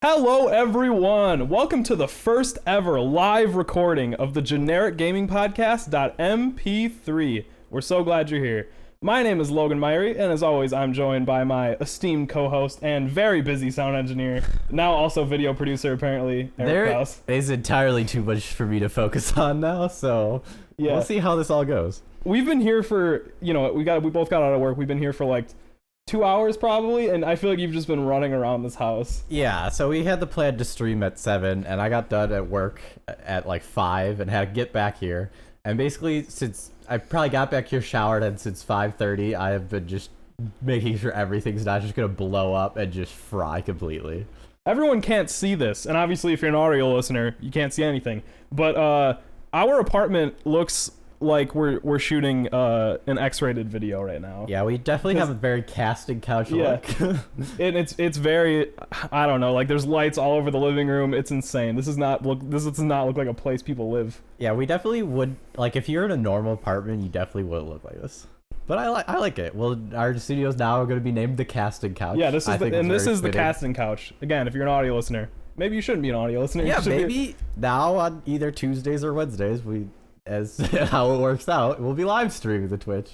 Hello, everyone. Welcome to the first ever live recording of the Generic Gaming Podcast.Mp3. We're so glad you're here. My name is Logan Myrie, and as always, I'm joined by my esteemed co-host and very busy sound engineer, now also video producer, apparently, Eric Krause. There is entirely too much for me to focus on now, so yeah. We'll see how this all goes. We've been here for, we both got out of work. We've been here for like 2 hours probably, and I feel like you've just been running around this house. Yeah, so we had the plan to stream at 7, and I got done at work at like 5 and had to get back here. And basically, since I probably got back here, showered, and since 5:30, I have been just making sure everything's not just gonna blow up and just fry completely. Everyone can't see this, and obviously if you're an audio listener, you can't see anything. But our apartment looks like we're shooting an X-rated video right now. Yeah, we definitely have a very casting couch look. And it's very, I don't know, like there's lights all over the living room. It's insane. This does not look like a place people live. Yeah, we definitely would, like, if you're in a normal apartment, you definitely wouldn't look like this. But I like it. Well, our studio's now going to be named the casting couch. Yeah, this is the casting couch. Again, if you're an audio listener, maybe you shouldn't be an audio listener. Yeah, maybe now on either Tuesdays or Wednesdays, as how it works out, we'll be live streaming the Twitch.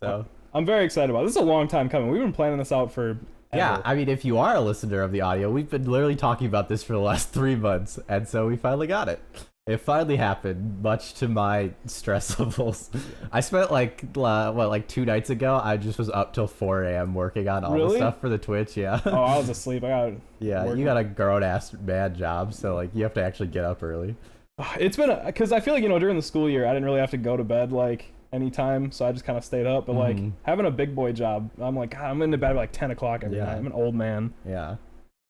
So I'm very excited about it. This is a long time coming. We've been planning this out for yeah, I mean, if you are a listener of the audio, we've been literally talking about this for the last 3 months, and so we finally got it. It finally happened, much to my stress levels. I spent like 2 nights ago, I just was up till 4 a.m. working on all the stuff for the Twitch. Yeah. Oh, I was asleep. You got a grown-ass man job, so like you have to actually get up early. It's been because I feel like during the school year I didn't really have to go to bed like anytime, so I just kind of stayed up. But like having a big boy job, I'm like, God, I'm into bed at like 10 o'clock every night. I'm an old man. Yeah.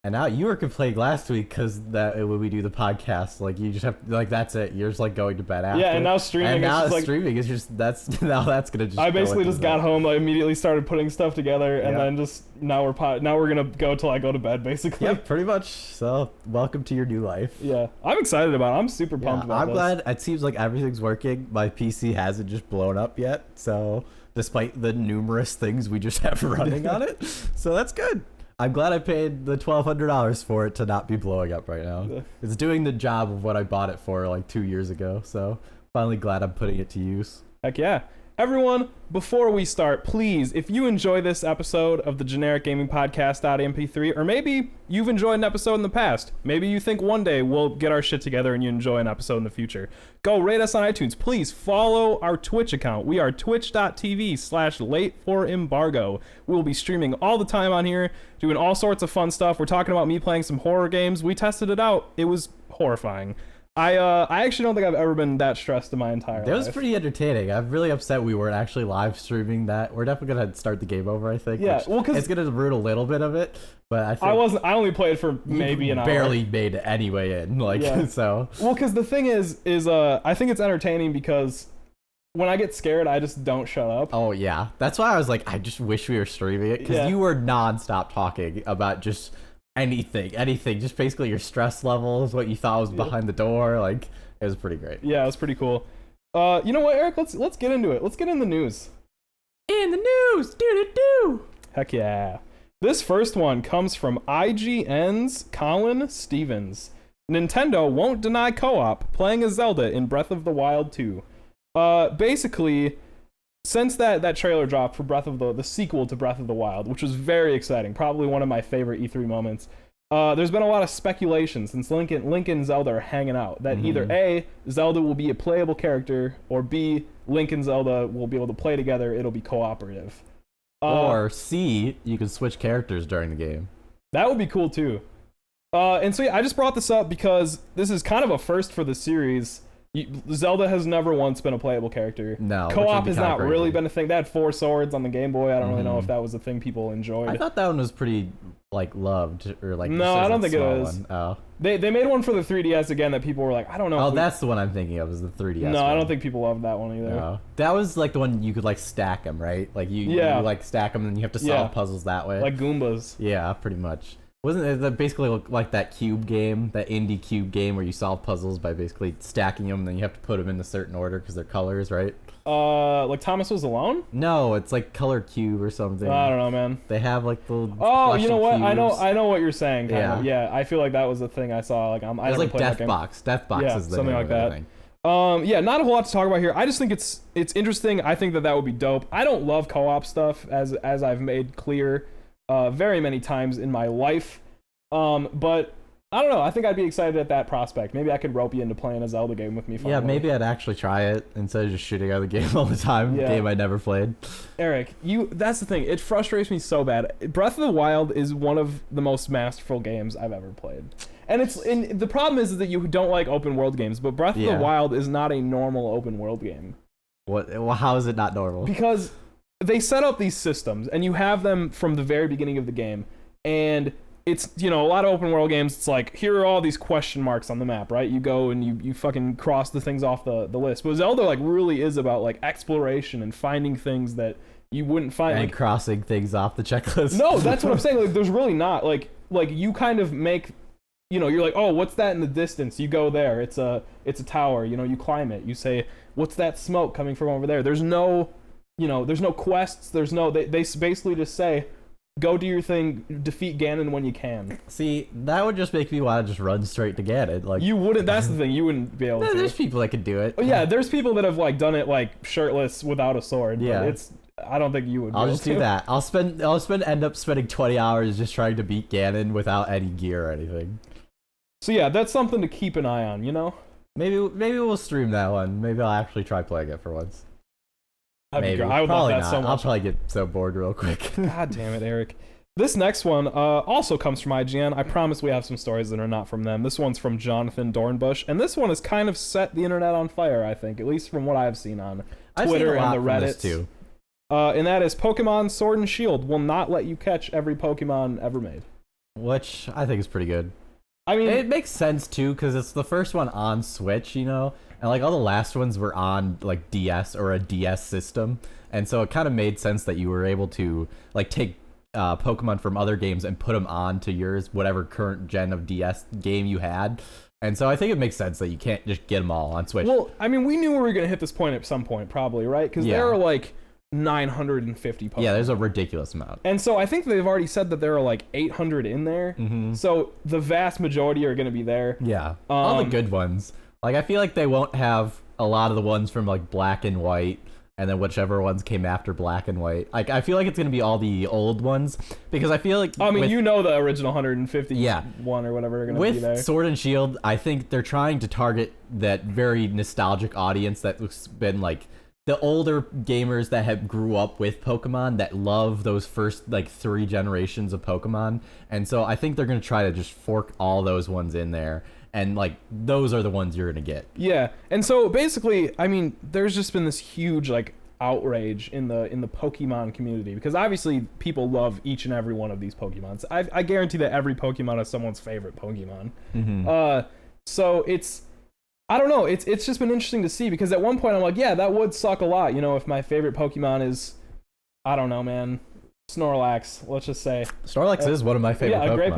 And now you were complaining last week because when we do the podcast, like you just have like that's it. You're just like going to bed after. Yeah, and now streaming. Streaming is just that's gonna just. I basically just got home. I immediately started putting stuff together, and then just now we're gonna go till I go to bed, basically. Yeah, pretty much. So welcome to your new life. Yeah, I'm excited about it. I'm super pumped about I'm this. glad. It seems like everything's working. My PC hasn't just blown up yet, so despite the numerous things we just have running on it, so that's good. I'm glad I paid the $1,200 for it to not be blowing up right now. It's doing the job of what I bought it for like 2 years ago, so finally glad I'm putting it to use. Heck yeah. Everyone, before we start, please, if you enjoy this episode of the Generic Gaming Podcast.Mp3, or maybe you've enjoyed an episode in the past, maybe you think one day we'll get our shit together and you enjoy an episode in the future, go rate us on iTunes. Please follow our Twitch account. We are twitch.tv/late4embargo. We will be streaming all the time on here, doing all sorts of fun stuff. We're talking about me playing some horror games. We tested it out. It was horrifying. I actually don't think I've ever been that stressed in my entire life. It was pretty entertaining. I'm really upset we weren't actually live streaming that. We're definitely gonna start the game over, I think. Yeah, well, because it's gonna ruin a little bit of it, but I think I only played for maybe an hour. Barely made it anyway in, so. Well, because the thing is I think it's entertaining because when I get scared, I just don't shut up. Oh yeah, that's why I was like, I just wish we were streaming it because you were nonstop talking about just anything, just basically your stress levels, what you thought was behind the door. Like, it was pretty great. Yeah, it was pretty cool. You know what, Eric? Let's get into it. Let's get in the news. In the news, do. Heck yeah. This first one comes from IGN's Colin Stevens. Nintendo won't deny co-op playing as Zelda in Breath of the Wild 2. Basically, since that trailer dropped for the sequel to Breath of the Wild, which was very exciting, probably one of my favorite E3 moments, there's been a lot of speculation since Link and Zelda are hanging out that either A, Zelda will be a playable character, or B, Link and Zelda will be able to play together, it'll be cooperative. Or C, you can switch characters during the game. That would be cool too. And so yeah, I just brought this up because this is kind of a first for the series. Zelda has never once been a playable character. No, co-op has not really been a thing. They had 4 swords on the Game Boy. I don't really know if that was a thing people enjoyed. I thought that one was pretty loved or like. No, I don't think it is. One. Oh, they made one for the 3DS again that people were like, I don't know. Oh, that's the one I'm thinking of. Is the 3DS? No, one. I don't think people loved that one either. No. That was like the one you could like stack them, right? Like you like stack them and you have to solve puzzles that way. Like Goombas. Yeah, pretty much. Wasn't it basically like that cube game, that indie cube game where you solve puzzles by basically stacking them and then you have to put them in a certain order because they're colors, right? Like Thomas Was Alone? No, it's like Color Cube or something. I don't know, man. They have like the. Oh, you know what? Cubes. I know what you're saying. Kind of. Yeah. Yeah, I feel like that was the thing I saw. Like I It's never like played that game. Deathbox. Yeah, Is the something name like of it, I that. think. Yeah, not a whole lot to talk about here. I just think it's interesting. I think that would be dope. I don't love co-op stuff, as I've made clear very many times in my life. But I don't know. I think I'd be excited at that prospect. Maybe I could rope you into playing a Zelda game with me. Finally. Yeah, maybe I'd actually try it instead of just shooting out the game all the time. Yeah. Game I never played. Eric, that's the thing. It frustrates me so bad. Breath of the Wild is one of the most masterful games I've ever played. And the problem is that you don't like open world games, but Breath of the Wild is not a normal open world game. What? Well, how is it not normal? Because they set up these systems, and you have them from the very beginning of the game, and it's, a lot of open world games, it's like, here are all these question marks on the map, right? You go and you fucking cross the things off the list. But Zelda, like, really is about, like, exploration and finding things that you wouldn't find. And like, crossing things off the checklist. No, that's what I'm saying. Like, there's really not. Like you kind of make, you're like, oh, what's that in the distance? You go there. It's a tower. You climb it. You say, what's that smoke coming from over there? There's no, there's no quests. There's no, they basically just say, go do your thing, defeat Ganon when you can. See, that would just make me want to just run straight to Ganon. Like, you wouldn't. That's the thing. You wouldn't be able to. There's people that could do it. Oh, yeah, there's people that have like done it like shirtless without a sword. Yeah, but I don't think you would. I'll just do that. End up spending 20 hours just trying to beat Ganon without any gear or anything. So yeah, that's something to keep an eye on. Maybe we'll stream that one. Maybe I'll actually try playing it for once. Maybe. I would love Probably that not. so much. I'll probably get so bored real quick. God damn it, Eric. This next one also comes from IGN. I promise we have some stories that are not from them. This one's from Jonathan Dornbush, and this one has kind of set the internet on fire, I think, at least from what I've seen on Twitter and the Reddits. Too. And that is Pokemon Sword and Shield will not let you catch every Pokemon ever made. Which I think is pretty good. I mean, it makes sense too, because it's the first one on Switch, and like all the last ones were on like DS or a DS system, and so it kind of made sense that you were able to like take Pokemon from other games and put them on to yours, whatever current gen of DS game you had. And so I think it makes sense that you can't just get them all on Switch. Well, I mean, we knew we were going to hit this point at some point, probably, right? Because there are like 950 Pokemon. Yeah, there's a ridiculous amount. And so I think they've already said that there are like 800 in there. Mm-hmm. So the vast majority are going to be there. Yeah, all the good ones. Like, I feel like they won't have a lot of the ones from like Black and White, and then whichever ones came after Black and White. Like, I feel like it's going to be all the old ones, because I feel like... I mean, the original 150 one or whatever are going to be there. With Sword and Shield, I think they're trying to target that very nostalgic audience that's been like the older gamers that have grew up with Pokemon, that love those first like 3 generations of Pokemon. And so I think they're going to try to just fork all those ones in there. And like those are the ones you're gonna get. Yeah, and so basically, I mean, there's just been this huge like outrage in the Pokemon community, because obviously people love each and every one of these Pokemons. I guarantee that every Pokemon is someone's favorite Pokemon. Mm-hmm. So I don't know. It's just been interesting to see, because at one point I'm like, yeah, that would suck a lot. If my favorite Pokemon is, I don't know, man, Snorlax. Let's just say Snorlax is one of my favorite. Yeah, a Pokemon. great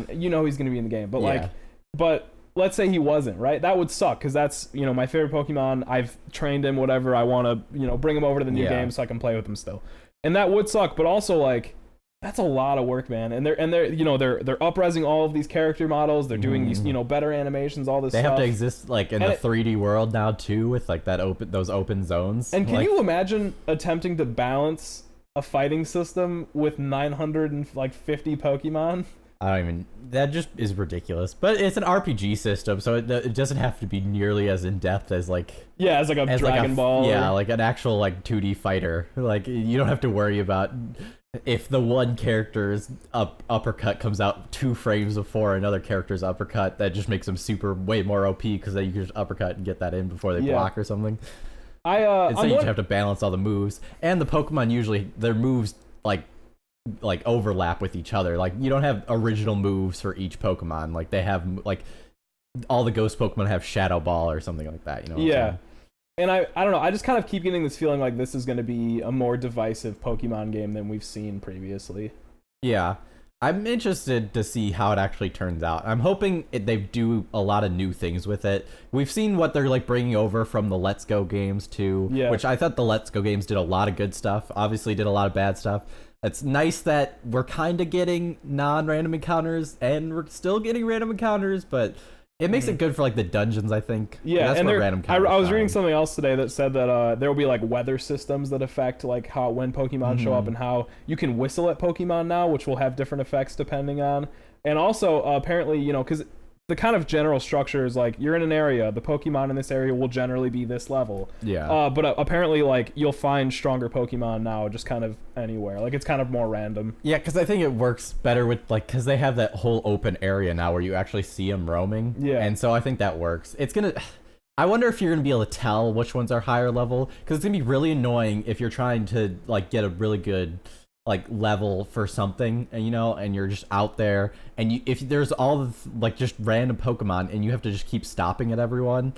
Pokemon. He's gonna be in the game, but but let's say he wasn't, right? That would suck, because that's, my favorite Pokemon. I've trained him, whatever. I want to, bring him over to the new game so I can play with him still. And that would suck, but also like that's a lot of work, man. And they're up-resing all of these character models. They're doing these, better animations, all this stuff. They have to exist like in the 3D world now too, with like those open zones. And can you imagine attempting to balance a fighting system with 950 Pokemon? That just is ridiculous. But it's an RPG system, so it doesn't have to be nearly as in depth as like as like a Dragon Ball. Yeah, like an actual like 2D fighter. Like, you don't have to worry about if the one character's uppercut comes out 2 frames before another character's uppercut. That just makes them way more OP, because then you can just uppercut and get that in before they block or something. Instead, you just have to balance all the moves, and the Pokemon usually their moves like overlap with each other. Like, you don't have original moves for each Pokemon. Like, they have like all the ghost Pokemon have Shadow Ball or something like that, and I don't know, I just kind of keep getting this feeling like this is going to be a more divisive Pokemon game than we've seen previously. I'm interested to see how it actually turns out. I'm hoping they do a lot of new things with it. We've seen what they're like bringing over from the Let's Go games too, which I thought the Let's Go games did a lot of good stuff. Obviously did a lot of bad stuff. It's nice that we're kind of getting non-random encounters and we're still getting random encounters, but it makes it good for like the dungeons, I think. Yeah, that's and what random I was reading something else today that said that there will be like weather systems that affect like how when Pokemon show up and how you can whistle at Pokemon now, which will have different effects depending on. And also apparently, you know, because the kind of general structure is like you're in an area, the Pokemon in this area will generally be this level. Yeah. But apparently, like you'll find stronger Pokemon now just kind of anywhere. Like it's kind of more random. Yeah, because I think it works better with like because they have that whole open area now where you actually see them roaming. Yeah. And so I think that works. It's gonna. I wonder if you're gonna be able to tell which ones are higher level because it's gonna be really annoying if you're trying to like get a really good like level for something and and you're just out there and if there's all the like just random Pokemon and you have to just keep stopping at everyone,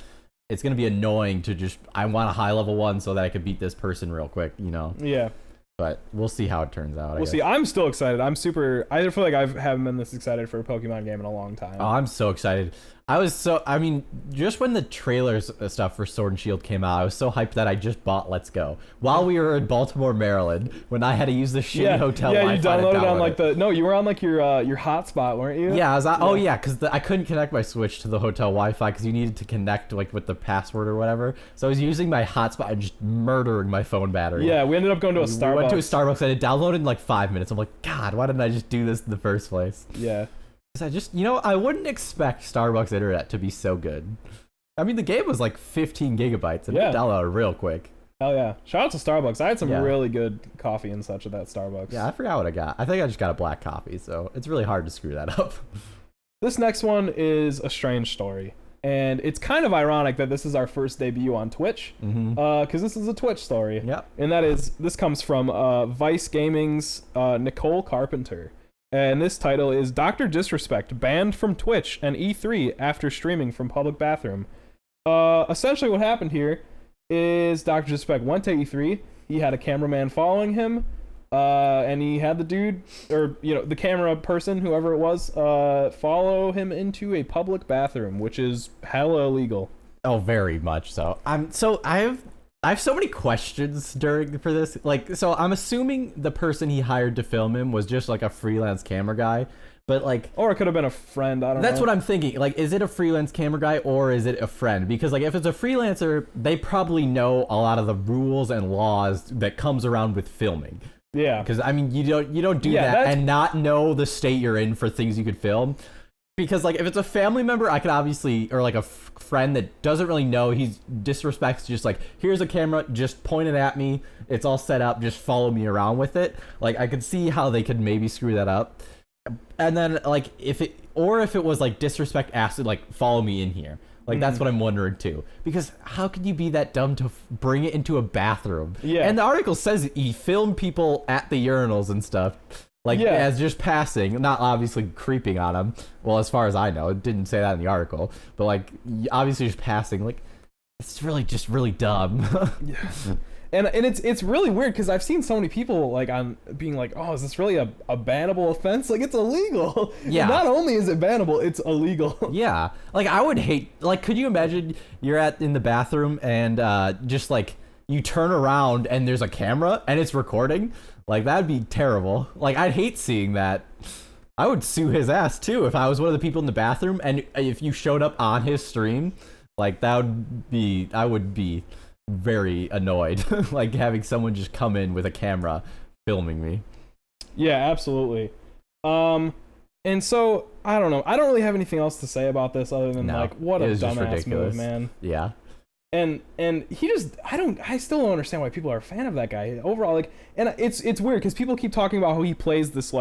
it's gonna be annoying to just I want a high level one so that I could beat this person real quick, Yeah. But we'll see how it turns out. We'll see. I'm still excited. I feel like I haven't been this excited for a Pokemon game in a long time. Oh, I'm so excited. Just when the trailers stuff for Sword and Shield came out, I was so hyped that I just bought Let's Go while we were in Baltimore, Maryland, when I had to use the shitty hotel Wi-Fi. Yeah, you downloaded on like you were on like your hotspot, weren't you? Yeah, because I couldn't connect my Switch to the hotel Wi-Fi because you needed to connect like with the password or whatever. So I was using my hotspot and just murdering my phone battery. Yeah, we ended up going to a Starbucks. We went to a Starbucks and it downloaded in like 5 minutes. I'm like, God, why didn't I just do this in the first place? Yeah. I just, I wouldn't expect Starbucks internet to be so good. I mean, the game was like 15 gigabytes and it downloaded real quick. Hell yeah. Shout out to Starbucks. I had some really good coffee and such at that Starbucks. Yeah, I forgot what I got. I think I just got a black coffee, so it's really hard to screw that up. This next one is a strange story. And it's kind of ironic that this is our first debut on Twitch, because this is a Twitch story. Yep. And this comes from Vice Gaming's Nicole Carpenter. And this title is Dr. Disrespect banned from Twitch and E3 after streaming from public bathroom. Essentially what happened here is Dr. Disrespect went to E3. He had a cameraman following him, and he had the dude, or the camera person, whoever it was, follow him into a public bathroom, which is hella illegal. Oh, very much so. I have so many questions for this. Like, so I'm assuming the person he hired to film him was just like a freelance camera guy, but like, or it could have been a friend. I don't know. That's what I'm thinking. Like, is it a freelance camera guy or is it a friend? Because like, if it's a freelancer, they probably know a lot of the rules and laws that comes around with filming. Yeah. Because I mean, you don't do that and not know the state you're in for things you could film. Because like if it's a family member, I could obviously, or like a friend that doesn't really know, he disrespects, just like, here's a camera, just point it at me, it's all set up, just follow me around with it. Like I could see how they could maybe screw that up. And then like if it was like disrespect acid, like follow me in here. Like that's what I'm wondering too. Because how could you be that dumb to bring it into a bathroom? Yeah. And the article says he filmed people at the urinals and stuff. Like, as just passing, not obviously creeping on him. Well, as far as I know, it didn't say that in the article. But, like, obviously just passing. Like, it's really just really dumb. Yeah. And it's really weird because I've seen so many people, like, on being like, oh, is this really a bannable offense? Like, it's illegal. Yeah. Not only is it bannable, it's illegal. Yeah. Like, I would hate... Like, could you imagine you're in the bathroom and just, like, you turn around and there's a camera and it's recording? Like, that'd be terrible. Like, I'd hate seeing that. I would sue his ass, too, if I was one of the people in the bathroom, and if you showed up on his stream, like, I would be very annoyed, like, having someone just come in with a camera filming me. Yeah, absolutely. And so, I don't know. I don't really have anything else to say about this other than, like, what a dumbass move, man. Yeah. And he just I still don't understand why people are a fan of that guy overall. Like, and it's weird because people keep talking about how he plays this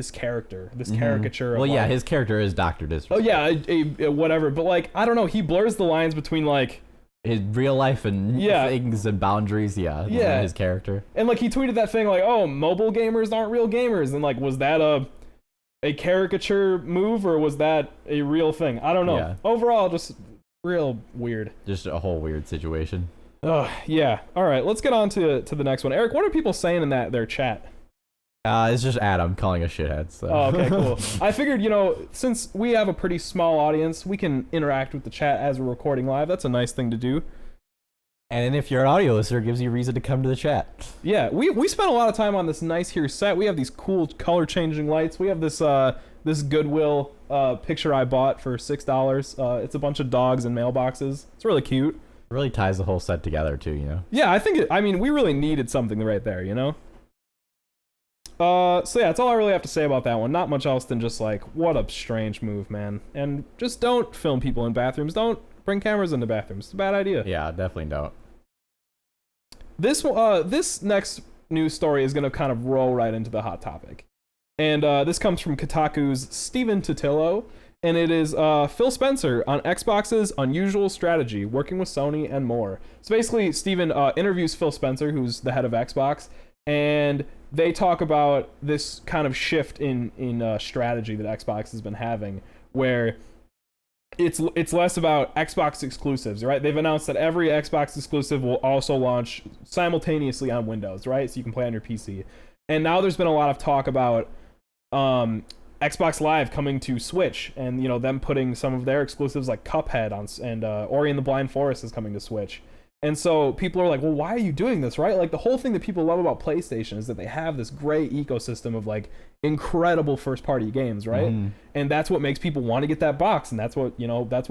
character, this caricature. Well, yeah, his character is Dr. Disrespect. Oh yeah, a whatever. But like, I don't know. He blurs the lines between like his real life and things and boundaries. Yeah. His character. And like he tweeted that thing like, oh, mobile gamers aren't real gamers, and like, was that a caricature move or was that a real thing? I don't know. Yeah. Overall, just real weird. Just a whole weird situation. Oh, yeah. All right, let's get on to the next one. Eric, what are people saying in their chat? It's just Adam calling us shitheads. So. Oh, okay, cool. I figured, since we have a pretty small audience, we can interact with the chat as we're recording live. That's a nice thing to do. And if you're an audio listener, it gives you a reason to come to the chat. Yeah, we spent a lot of time on this nice here set. We have these cool color changing lights. We have this Goodwill picture I bought for $6. It's a bunch of dogs and mailboxes. It's really cute. It really ties the whole set together too, Yeah, I mean, we really needed something right there, So yeah, that's all I really have to say about that one. Not much else than just like, what a strange move, man. And just don't film people in bathrooms. Don't bring cameras into bathrooms. It's a bad idea. Yeah, definitely don't. This next news story is going to kind of roll right into the hot topic. And this comes from Kotaku's Steven Totillo, and it is Phil Spencer on Xbox's unusual strategy, working with Sony and more. So basically, Steven interviews Phil Spencer, who's the head of Xbox, and they talk about this kind of shift in strategy that Xbox has been having, where it's less about Xbox exclusives, right? They've announced that every Xbox exclusive will also launch simultaneously on Windows, right? So you can play on your PC. And now there's been a lot of talk about Xbox Live coming to Switch, and them putting some of their exclusives like Cuphead on, and Ori and the Blind Forest is coming to Switch. And so people are like, well, why are you doing this, right? Like, the whole thing that people love about PlayStation is that they have this great ecosystem of like incredible first-party games, right? Mm. And that's what makes people want to get that box, and that's what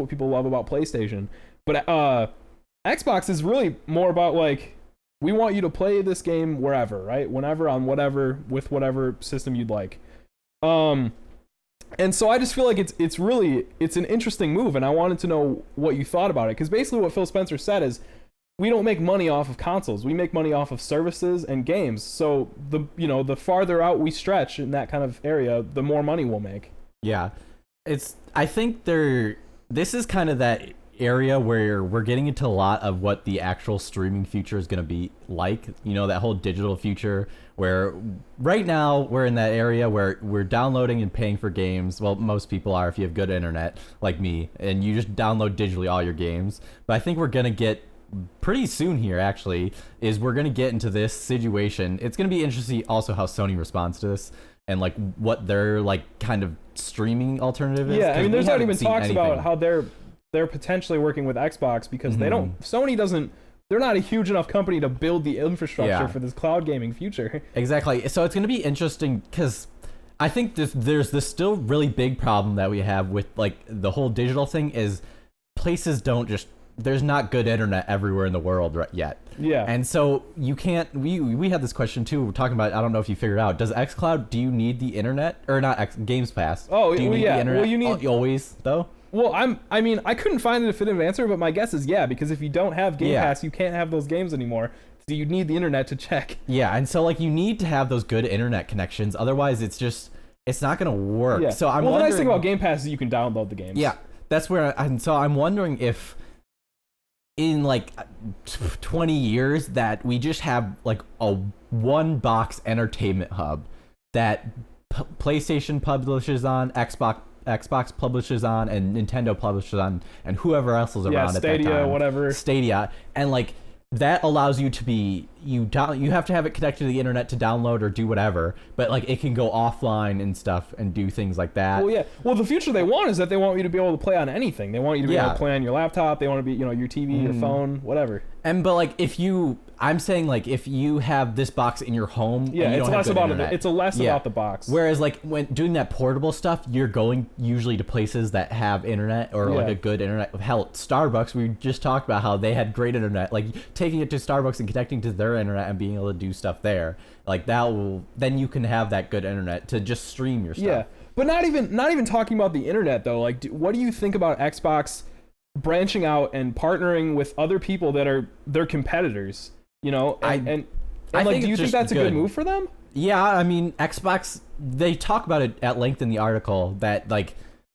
people love about PlayStation. But Xbox is really more about like, we want you to play this game wherever, right? Whenever, on whatever, with whatever system you'd like. And so I just feel like it's an interesting move, and I wanted to know what you thought about it, because basically what Phil Spencer said is, we don't make money off of consoles. We make money off of services and games. So the farther out we stretch in that kind of area, the more money we'll make. Yeah. I think this is kind of that area where we're getting into a lot of what the actual streaming future is going to be like. That whole digital future where right now we're in that area where we're downloading and paying for games. Well, most people are if you have good internet like me, and you just download digitally all your games. But I think we're going to get pretty soon here, actually, is we're going to get into this situation. It's going to be interesting also how Sony responds to this and like what their like kind of streaming alternative is. Yeah, I mean, there's already been talks about how they're potentially working with Xbox because they're not a huge enough company to build the infrastructure for this cloud gaming future. Exactly. So it's going to be interesting because I think there's this still really big problem that we have with like the whole digital thing is places there's not good internet everywhere in the world yet. Yeah. And so you can't, we had this question too, we're talking about, I don't know if you figured out, does xCloud, do you need the internet? Or not, Games Pass. Oh, do you need the internet? Well, you need... Always, though? Well, I couldn't find a definitive answer, but my guess is yeah, because if you don't have Game Pass, you can't have those games anymore. So you need the internet to check. Yeah, and so like you need to have those good internet connections, otherwise it's not going to work. Yeah. So the nice thing about Game Pass is you can download the games. Yeah, that's where, and so I'm wondering if in like 20 years that we just have like a one box entertainment hub that PlayStation publishes on, Xbox publishes on, and Nintendo publishes on, and whoever else is around at that time. Stadia, whatever. Stadia, and like that allows you to be you have to have it connected to the internet to download or do whatever, but like it can go offline and stuff and do things like that. Well, yeah. Well, the future they want is that they want you to be able to play on anything. They want you to be able to play on your laptop. They want to be, your TV, your phone, whatever. But like I'm saying like if you have this box in your home, it's less about it. It's less about the box. Whereas like when doing that portable stuff, you're going usually to places that have internet or like a good internet. Hell, Starbucks, we just talked about how they had great internet. Like taking it to Starbucks and connecting to their internet and being able to do stuff there, like then you can have that good internet to just stream your stuff. Yeah, but not even talking about the internet though. Like, what do you think about Xbox branching out and partnering with other people that are their competitors? Do you think that's a good move for them? Yeah, I mean, Xbox, they talk about it at length in the article that like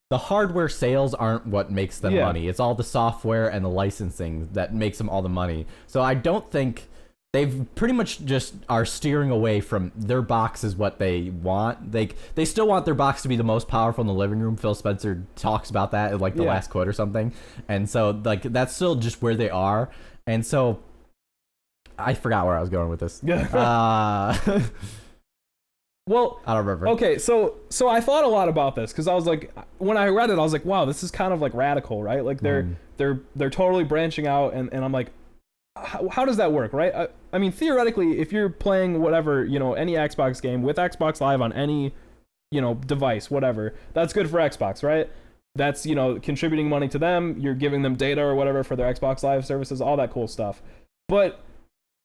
the hardware sales aren't what makes them money. It's all the software and the licensing that makes them all the money. So I don't think they've pretty much just are steering away from their box is what they want. They still want their box to be the most powerful in the living room. Phil Spencer talks about that in like the last quote or something. And so like that's still just where they are. And so I forgot where I was going with this. Well, I don't remember. Okay, so I thought a lot about this because I was like, when I read it, I was like, wow, this is kind of like radical, right? Like they're totally branching out, and I'm like, how does that work, right? I mean, theoretically, if you're playing whatever, any Xbox game with Xbox Live on any, device, whatever, that's good for Xbox, right? That's, contributing money to them. You're giving them data or whatever for their Xbox Live services, all that cool stuff. But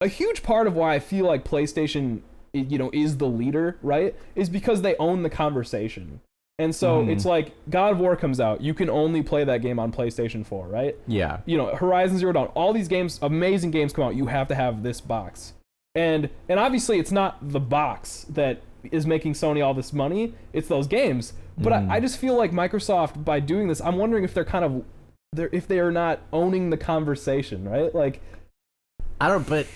a huge part of why I feel like PlayStation, is the leader, right, is because they own the conversation. And so it's like God of War comes out, you can only play that game on PlayStation 4, right? Yeah. Horizon Zero Dawn, all these games, amazing games come out, you have to have this box. And obviously it's not the box that is making Sony all this money, it's those games. But I just feel like Microsoft, by doing this, I'm wondering if if they are not owning the conversation, right? Like, but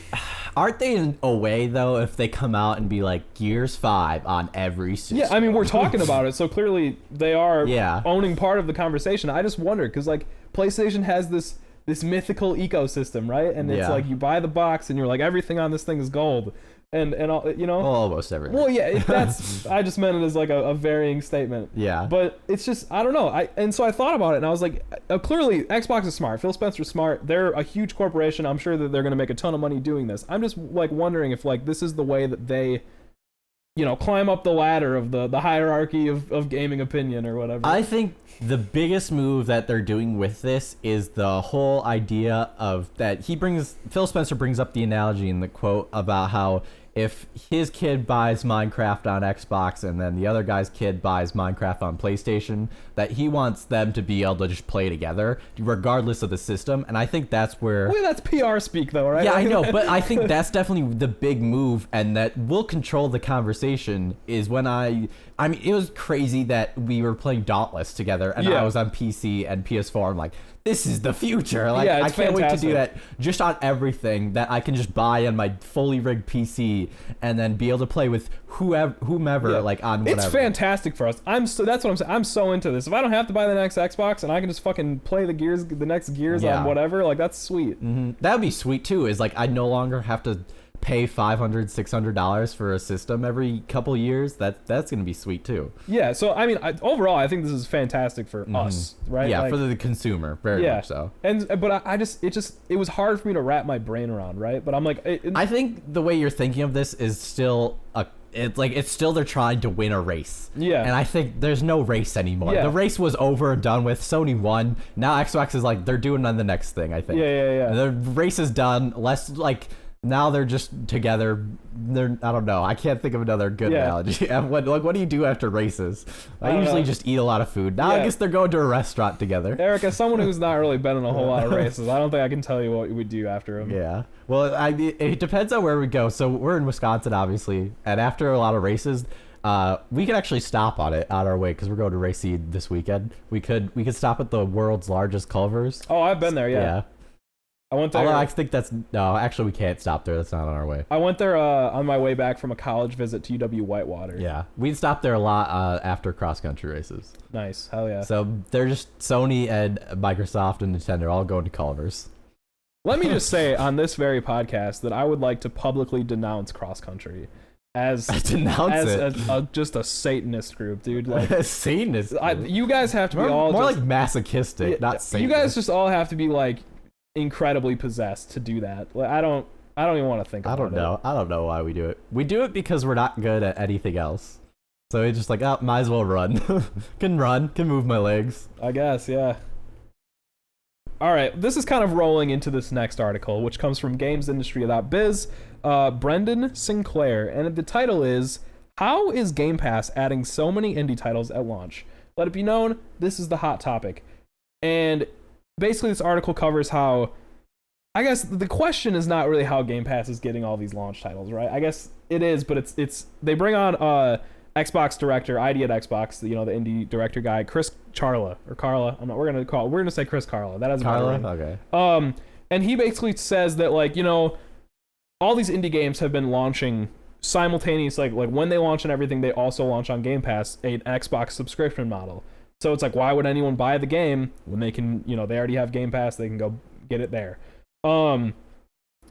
aren't they in a way, though, if they come out and be like, Gears 5 on every system? Yeah, I mean, we're talking about it, so clearly they are owning part of the conversation. I just wonder, because, like, PlayStation has this mythical ecosystem, right? And it's like, you buy the box, and you're like, everything on this thing is gold. And all, Well, almost everything. Well, yeah, that's... I just meant it as, like, a varying statement. Yeah. But it's just... I don't know. And so I thought about it, and I was like, clearly, Xbox is smart. Phil Spencer's smart. They're a huge corporation. I'm sure that they're going to make a ton of money doing this. I'm just, like, wondering if, like, this is the way that they... climb up the ladder of the hierarchy of gaming opinion or whatever. I think the biggest move that they're doing with this is the whole idea of that Phil Spencer brings up the analogy in the quote about how if his kid buys Minecraft on Xbox and then the other guy's kid buys Minecraft on PlayStation, that he wants them to be able to just play together regardless of the system. And I think that's where... Well, that's PR speak though, right? Yeah, I know, but I think that's definitely the big move, and that will control the conversation is when I mean, it was crazy that we were playing Dauntless together and I was on PC and PS4. I'm like, this is the future. Like, I can't wait to do that just on everything that I can just buy on my fully rigged PC and then be able to play with whomever like on whatever. It's fantastic for us. That's what I'm saying. I'm so into this. If I don't have to buy the next Xbox and I can just fucking play the next Gears on whatever, like, that's sweet. That would be sweet too, is like I no longer have to pay $500-$600 for a system every couple years. That's gonna be sweet too. Yeah, so I mean, overall I think this is fantastic for us, right? Yeah, like, for the consumer, very much so. But it was hard for me to wrap my brain around, right? But I'm like, I think the way you're thinking of this is still it's still they're trying to win a race. Yeah. And I think there's no race anymore. Yeah. The race was over and done with. Sony won. Now Xbox is like, they're doing on the next thing, I think. Yeah. The race is done. Now they're just together. I don't know. I can't think of another good analogy. What do you do after races? I usually just eat a lot of food. Now I guess they're going to a restaurant together. Eric, as someone who's not really been in a whole lot of races, I don't think I can tell you what we would do after them. Yeah. Well, it depends on where we go. So we're in Wisconsin, obviously, and after a lot of races, we could actually stop on our way because we're going to Race Seed this weekend. We could stop at the world's largest Culver's. Oh, I've been there. Yeah. I went there. Although I think actually we can't stop there. That's not on our way. I went there on my way back from a college visit to UW Whitewater. Yeah, we'd stop there a lot after cross-country races. Nice, hell yeah. So they're just Sony and Microsoft and Nintendo all going to Culver's. Let me just say on this very podcast that I would like to publicly denounce cross-country as just a Satanist group, dude. Like, Satanist. You guys have to be more like masochistic, not Satanist. You guys just all have to be like incredibly possessed to do that. Like, I don't even want to think about it. I don't know why we do it. We do it because we're not good at anything else. So it's just like, might as well run. Can move my legs. I guess, yeah. All right, this is kind of rolling into this next article, which comes from GamesIndustry.biz. Brendan Sinclair, and the title is, "How is Game Pass adding so many indie titles at launch? Let it be known, this is the hot topic." And basically, this article covers how, I guess the question is not really how Game Pass is getting all these launch titles, right? I guess it is, but it's they bring on Xbox director, ID at Xbox, the indie director guy, Chris Carla. We're gonna say Chris Carla. That has Carla, okay. And he basically says that, like, all these indie games have been launching simultaneously, like when they launch and everything, they also launch on Game Pass, an Xbox subscription model. So it's like, why would anyone buy the game when they can, they already have Game Pass, they can go get it there. And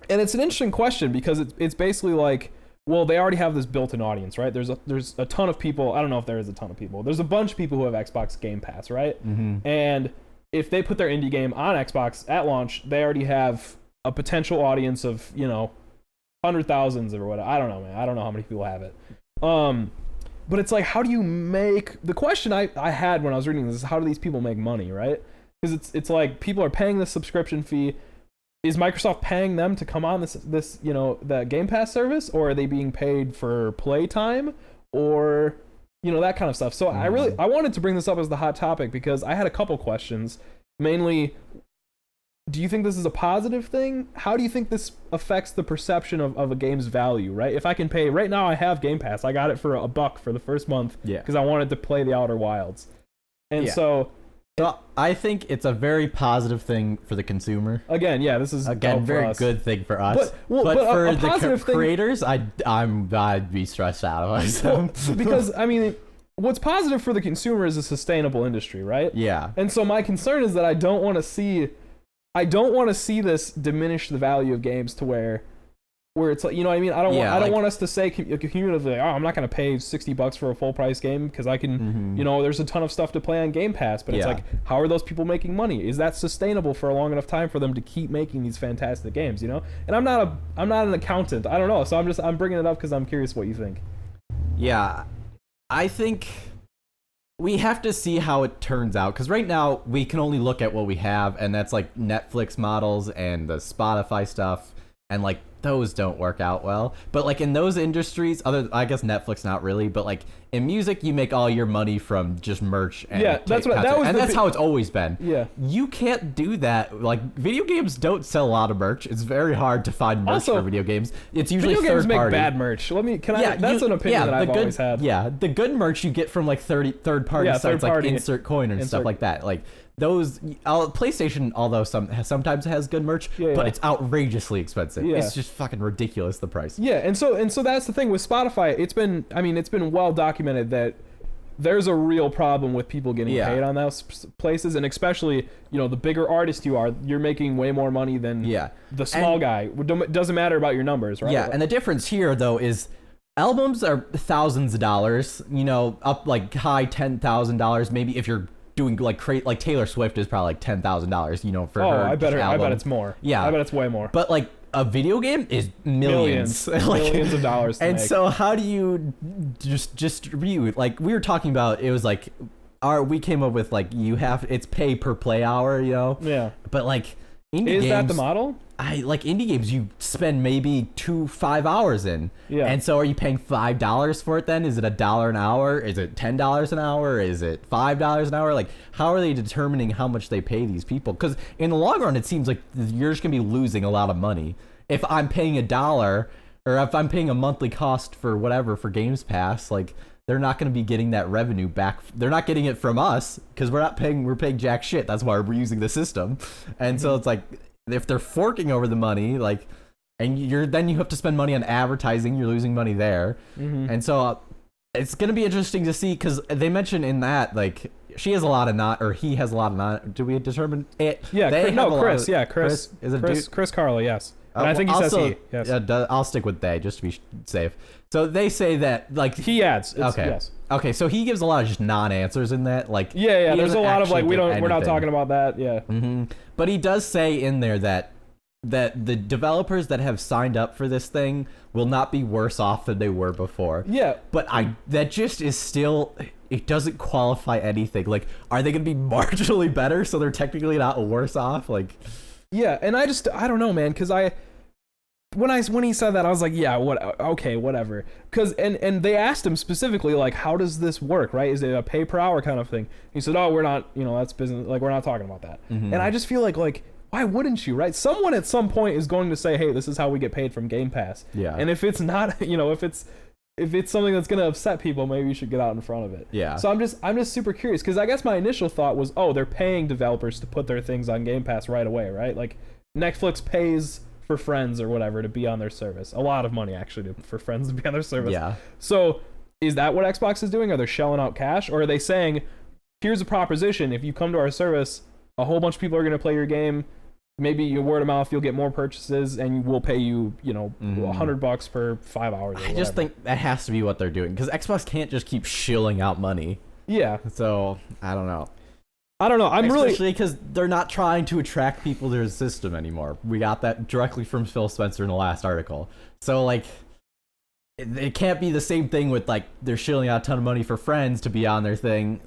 it's an interesting question because it's basically like, well, they already have this built-in audience, right? There's a ton of people. I don't know if there is a ton of people. There's a bunch of people who have Xbox Game Pass, right? And if they put their indie game on Xbox at launch, they already have a potential audience of, you know, 100,000s or whatever. I don't know, man. I don't know how many people have it. But it's like, how do you make... The question I had when I was reading this is, how do these people make money, right? Because it's like, people are paying this subscription fee. Is Microsoft paying them to come on this you know, the Game Pass service, or are they being paid for playtime, or, you know, that kind of stuff? So I wanted to bring this up as the hot topic because I had a couple questions. Mainly, do you think this is a positive thing? How do you think this affects the perception of a game's value, right? If I can pay... Right now I have Game Pass. I got it for $1 for the first month because I wanted to play the Outer Wilds. And so I think it's a very positive thing for the consumer. Again, yeah, this is again very good thing for us. But for the creators, I'd be stressed out of myself. Because I mean, what's positive for the consumer is a sustainable industry, right? Yeah. And so my concern is that I don't want to see this diminish the value of games to where it's like, you know what I mean? I don't want us to say cumulatively, oh, I'm not going to pay $60 for a full price game because I can, you know, there's a ton of stuff to play on Game Pass, but it's like, how are those people making money? Is that sustainable for a long enough time for them to keep making these fantastic games, you know? And I'm not an accountant. I don't know. So I'm bringing it up because I'm curious what you think. Yeah. I think we have to see how it turns out, because right now we can only look at what we have, and that's like Netflix models and the Spotify stuff, and like those don't work out well. But like in those industries, I guess Netflix not really, but like in music, you make all your money from just merch and that's how it's always been. Yeah, you can't do that. Like video games don't sell a lot of merch. It's very hard to find merch for video games. It's usually video games third party. make bad merch. That's an opinion that I've always had. Yeah, the good merch you get from like third party sites like Insert Coin and stuff like that. Like those PlayStation, although sometimes has good merch, but it's outrageously expensive. It's just fucking ridiculous, the price. Yeah, and so that's the thing with Spotify. It's been well documented that there's a real problem with people getting paid on those places, and especially, you know, the bigger artist you're making way more money than the small guy. It doesn't matter about your numbers, right? Yeah, and the difference here though is albums are thousands of dollars, you know, up like high $10,000 maybe if you're doing like Taylor Swift is probably like $10,000, you know, for her album. I bet it's more. Yeah, I bet it's way more. But like a video game is millions millions of dollars to and make. So how do you just distribute? Like we were talking about, it was like we came up with like it's pay per play hour, you know. Yeah. But like indie games, that the model? Indie games you spend maybe 5 hours in. Yeah. And so are you paying $5 for it then? Is it $1 an hour? Is it $10 an hour? Is it $5 an hour? Like, how are they determining how much they pay these people? Because in the long run, it seems like you're just gonna be losing a lot of money. If I'm paying $1, or if I'm paying a monthly cost for whatever for Games Pass, like they're not going to be getting that revenue back. They're not getting it from us because we're paying jack shit. That's why we're using the system. And so it's like, if they're forking over the money, like, and then you have to spend money on advertising, you're losing money there. And so it's going to be interesting to see, because they mentioned in that, like, she has a lot of he has a lot of do we determine it? Yeah, Chris. Is it Chris Carla, yes. And I think he says he. Yes. I'll stick with they just to be safe. So they say that, like, he adds. Okay. Yes. Okay. So he gives a lot of just non-answers in that, like. Yeah. There's a lot of like we're not talking about that. Yeah. But he does say in there that the developers that have signed up for this thing will not be worse off than they were before. Yeah. But that just is still. It doesn't qualify anything. Like, are they going to be marginally better so they're technically not worse off? Like. Yeah, and I don't know, man, because when he said that, I was like, yeah, okay, whatever. Because and they asked him specifically, like, how does this work, right? Is it a pay per hour kind of thing? He said, oh, we're not, you know, that's business, like, we're not talking about that. And I just feel like why wouldn't you, right? Someone at some point is going to say, hey, this is how we get paid from Game Pass. Yeah. And if it's not, you know, if it's something that's gonna upset people, maybe you should get out in front of it. Yeah. So I'm just super curious, because I guess my initial thought was, oh, they're paying developers to put their things on Game Pass right away, right? Like Netflix pays for Friends or whatever to be on their service. A lot of money actually for Friends to be on their service. Yeah. So is that what Xbox is doing? Are they shelling out cash, or are they saying, here's a proposition: if you come to our service, a whole bunch of people are gonna play your game. maybe your word of mouth, you'll get more purchases, and we'll pay you, $100 per 5 hours. I just think that has to be what they're doing, because Xbox can't just keep shilling out money. Yeah. So I don't know. Especially because they're not trying to attract people to their system anymore. We got that directly from Phil Spencer in the last article. So like, it can't be the same thing with like they're shilling out a ton of money for friends to be on their thing,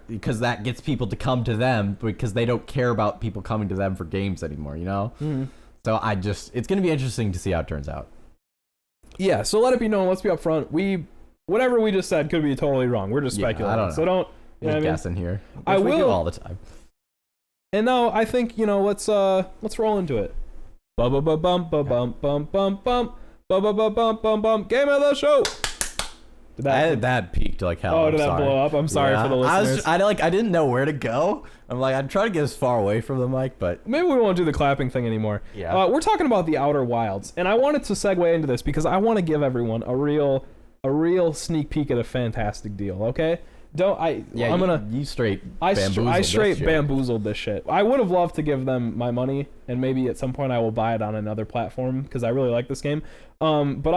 because that gets people to come to them because they don't care about people coming to them for games anymore. Mm-hmm. So it's gonna be interesting to see how it turns out. Yeah. So let it be known. Let's be upfront. Whatever we just said could be totally wrong. We're just speculating. I don't know. So don't. Just guessing here. I will we do all the time. And now I think let's roll into it. Bum bum bum bum bum bum bum bum bum bum bum bum. Game of the show. That peaked like hell. Oh, did that blow up? I'm sorry for the listeners. I didn't know where to go. I'm trying to get as far away from the mic, but maybe we won't do the clapping thing anymore. Yeah. We're talking about the Outer Wilds, and I wanted to segue into this because I want to give everyone a real sneak peek at a fantastic deal. Okay. You straight bamboozled this shit. I would have loved to give them my money, and maybe at some point I will buy it on another platform because I really like this game. But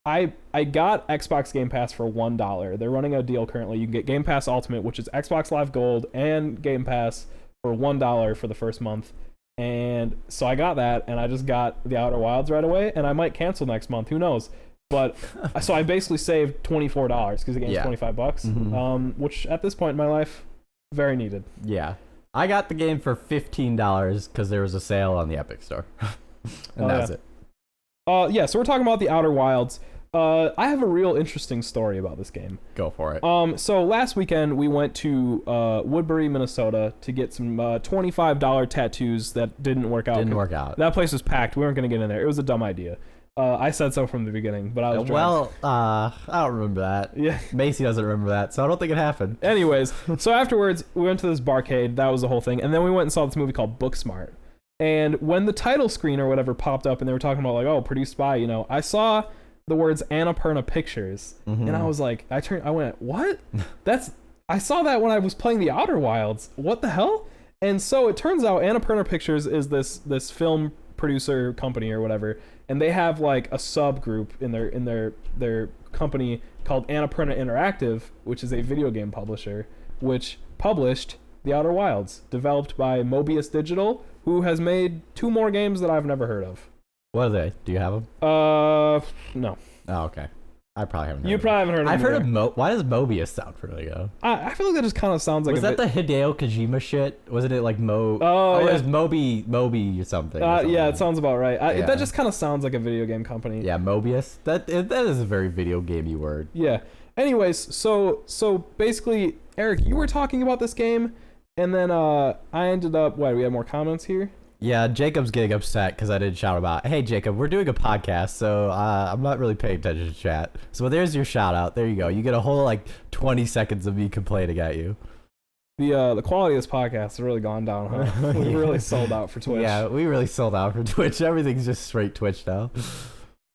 I got Xbox Game Pass for $1. They're running a deal currently. You can get Game Pass Ultimate, which is Xbox Live Gold, and Game Pass for $1 for the first month. And so I got that, and I just got the Outer Wilds right away, and I might cancel next month. Who knows? But so I basically saved $24 because the game's $25, Mm-hmm. which at this point in my life, very needed. Yeah, I got the game for $15 because there was a sale on the Epic Store, and that was it. So we're talking about the Outer Wilds. I have a real interesting story about this game. Go for it. So last weekend we went to Woodbury, Minnesota to get some $25 tattoos that didn't work out. That place was packed. We weren't going to get in there. It was a dumb idea. I said so from the beginning, but I was drunk. I don't remember that. Yeah. Macy doesn't remember that, so I don't think it happened. Anyways, so afterwards, we went to this barcade. That was the whole thing. And then we went and saw this movie called Booksmart. And when the title screen or whatever popped up and they were talking about, like, oh, produced by, I saw the words Annapurna Pictures. Mm-hmm. And I was like, I went, what? I saw that when I was playing The Outer Wilds. What the hell? And so it turns out Annapurna Pictures is this film producer company or whatever, and they have like a subgroup in their company called Annapurna Interactive, which is a video game publisher, which published The Outer Wilds, developed by Mobius Digital, who has made 2 more games that I've never heard of. What are they? Do you have them? No. Oh, okay. I probably haven't heard You probably haven't heard of them. I've heard of why does Mobius sound familiar though? I feel like that just kind of sounds like Was that the Hideo Kojima shit? Wasn't it like Mo? Oh, yeah. It was Moby or something. Yeah, it sounds about right. That just kind of sounds like a video game company. Yeah, Mobius. That is a very video gamey word. Yeah. Anyways, so basically, Eric, you were talking about this game, and then I ended up. We have more comments here. Yeah, Jacob's getting upset because I didn't shout about, hey, Jacob, we're doing a podcast, so I'm not really paying attention to chat. So there's your shout out. There you go. You get a whole, 20 seconds of me complaining at you. The quality of this podcast has really gone down, huh? We really sold out for Twitch. Yeah, we really sold out for Twitch. Everything's just straight Twitch now.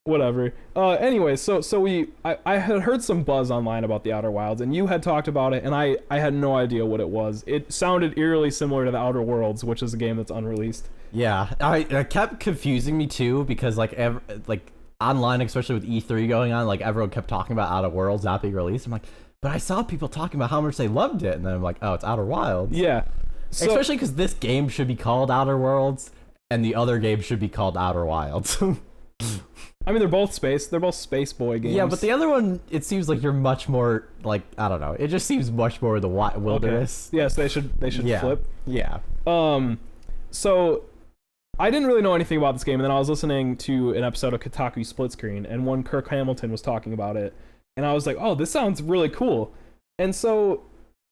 Whatever. Anyway, so I had heard some buzz online about the Outer Wilds, and you had talked about it, and I had no idea what it was. It sounded eerily similar to the Outer Worlds, which is a game that's unreleased. Yeah, it kept confusing me too because online, especially with E3 going on, everyone kept talking about Outer Worlds not being released. I'm like, but I saw people talking about how much they loved it, and then I'm like, oh, it's Outer Wilds. Yeah. Especially because this game should be called Outer Worlds, and the other game should be called Outer Wilds. I mean, they're both space boy games. Yeah, but the other one, it seems like you're much more I don't know. It just seems much more the wilderness. Okay. Yes, they should flip. Yeah. So I didn't really know anything about this game, and then I was listening to an episode of Kotaku Split Screen, and one Kirk Hamilton was talking about it, and I was like, oh, this sounds really cool. And so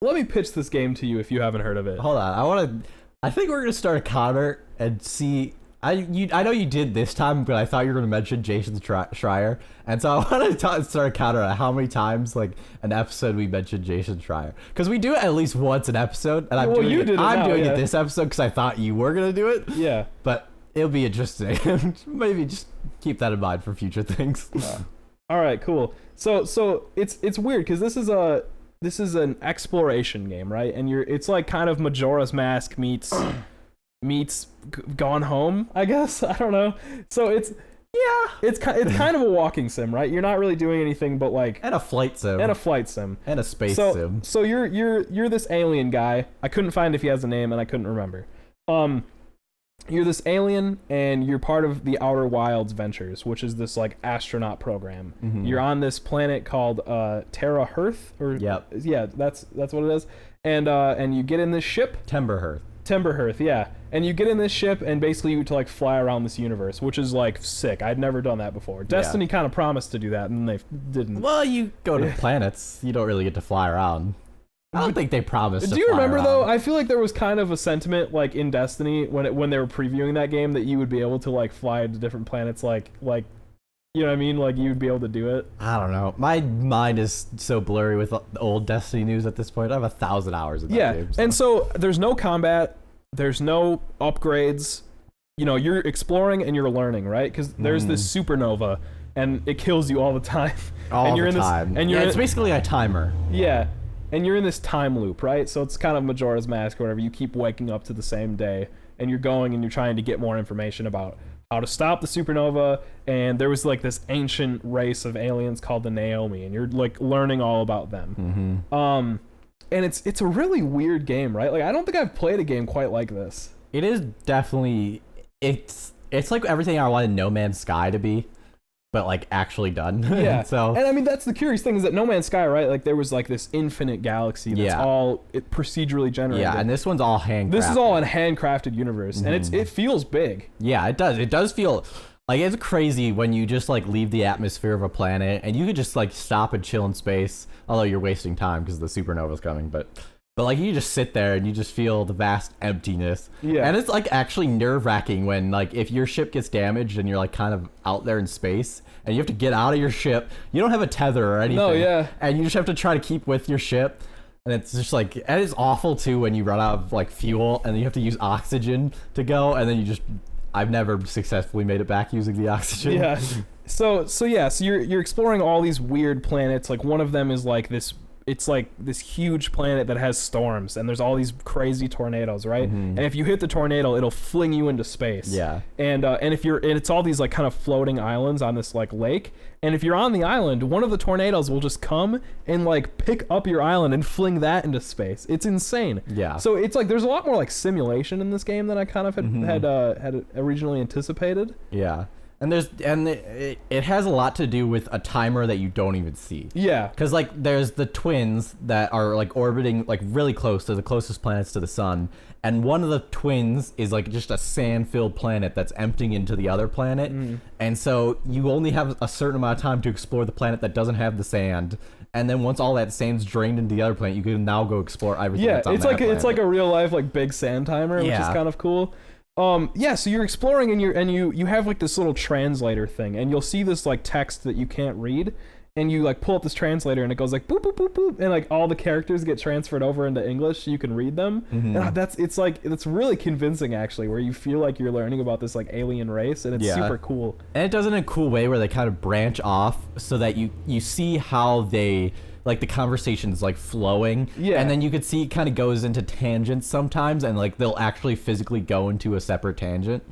let me pitch this game to you if you haven't heard of it. Hold on, I think we're gonna start a counter and see. I know you did this time, but I thought you were going to mention Jason Schreier, and so I want to start a counter on how many times, an episode we mentioned Jason Schreier, because we do it at least once an episode, and I'm doing it this episode because I thought you were going to do it. Yeah. But it'll be interesting. Maybe just keep that in mind for future things. All right, cool. So it's weird because this is an exploration game, right? And it's like kind of Majora's Mask meets meets Gone Home, I guess. I don't know. So it's kind of a walking sim, right? You're not really doing anything but like And a flight sim. and a flight sim And a space sim. So you're this alien guy. I couldn't find if he has a name and I couldn't remember. You're this alien and you're part of the Outer Wilds Ventures, which is this like astronaut program. Mm-hmm. You're on this planet called Terra Hearth, or yeah, that's what it is. And you get in this ship. Timber Hearth, yeah. And you get in this ship and basically you get to like fly around this universe, which is like sick. I'd never done that before. Destiny kind of promised to do that and they didn't. Well, you go to planets. You don't really get to fly around. I don't think they promised. Do you remember though? I feel like there was kind of a sentiment like in Destiny when they were previewing that game that you would be able to like fly to different planets, like you know what I mean? Like you'd be able to do it. I don't know. My mind is so blurry with the old Destiny news at this point. I have 1,000 hours in that game. And so there's no combat, there's no upgrades. You know, you're exploring and you're learning, right? Because there's this supernova and it kills you all the time. It's basically a timer. Yeah. And you're in this time loop, right? So it's kind of Majora's Mask or whatever. You keep waking up to the same day, and you're going and you're trying to get more information about how to stop the supernova. And there was like this ancient race of aliens called the Naomi, and you're like learning all about them. Mm-hmm. And it's a really weird game, right? Like I don't think I've played a game quite like this. It is definitely it's like everything I wanted No Man's Sky to be. But like actually done. Yeah. So and I mean that's the curious thing is that No Man's Sky, right? Like there was like this infinite galaxy that's all procedurally generated. Yeah, and this one's all handcrafted. This is all a handcrafted universe, and it feels big. Yeah, it does. It does feel like it's crazy when you just like leave the atmosphere of a planet and you could just like stop and chill in space. Although you're wasting time because the supernova's coming, but like you just sit there and you just feel the vast emptiness. Yeah. And it's like actually nerve-wracking when like if your ship gets damaged and you're like kind of out there in space and you have to get out of your ship. You don't have a tether or anything. No, yeah. And you just have to try to keep with your ship. And it's just like, and it's awful too when you run out of like fuel and then you have to use oxygen to go and then I've never successfully made it back using the oxygen. Yeah. So you're exploring all these weird planets. Like one of them is like this. It's like this huge planet that has storms, and there's all these crazy tornadoes, right? Mm-hmm. And if you hit the tornado, it'll fling you into space. Yeah. And it's all these like kind of floating islands on this like lake. And if you're on the island, one of the tornadoes will just come and like pick up your island and fling that into space. It's insane. Yeah. So it's like there's a lot more like simulation in this game than I kind of had originally anticipated. Yeah. And it has a lot to do with a timer that you don't even see. Yeah. Because like there's the twins that are like orbiting like really close to the closest planets to the sun, and one of the twins is like just a sand-filled planet that's emptying into the other planet, and so you only have a certain amount of time to explore the planet that doesn't have the sand. And then once all that sand's drained into the other planet, you can now go explore everything. Yeah, that's on it's that like planet. it's like a real life like big sand timer, which is kind of cool. So you're exploring and you have like this little translator thing, and you'll see this like text that you can't read, and you like pull up this translator and it goes like boop boop boop boop, and like all the characters get transferred over into English so you can read them. And it's really convincing actually, where you feel like you're learning about this like alien race, and it's super cool. And it does it in a cool way where they kind of branch off so that you see how they like the conversation's like flowing, and then you could see it kind of goes into tangents sometimes, and like they'll actually physically go into a separate tangent,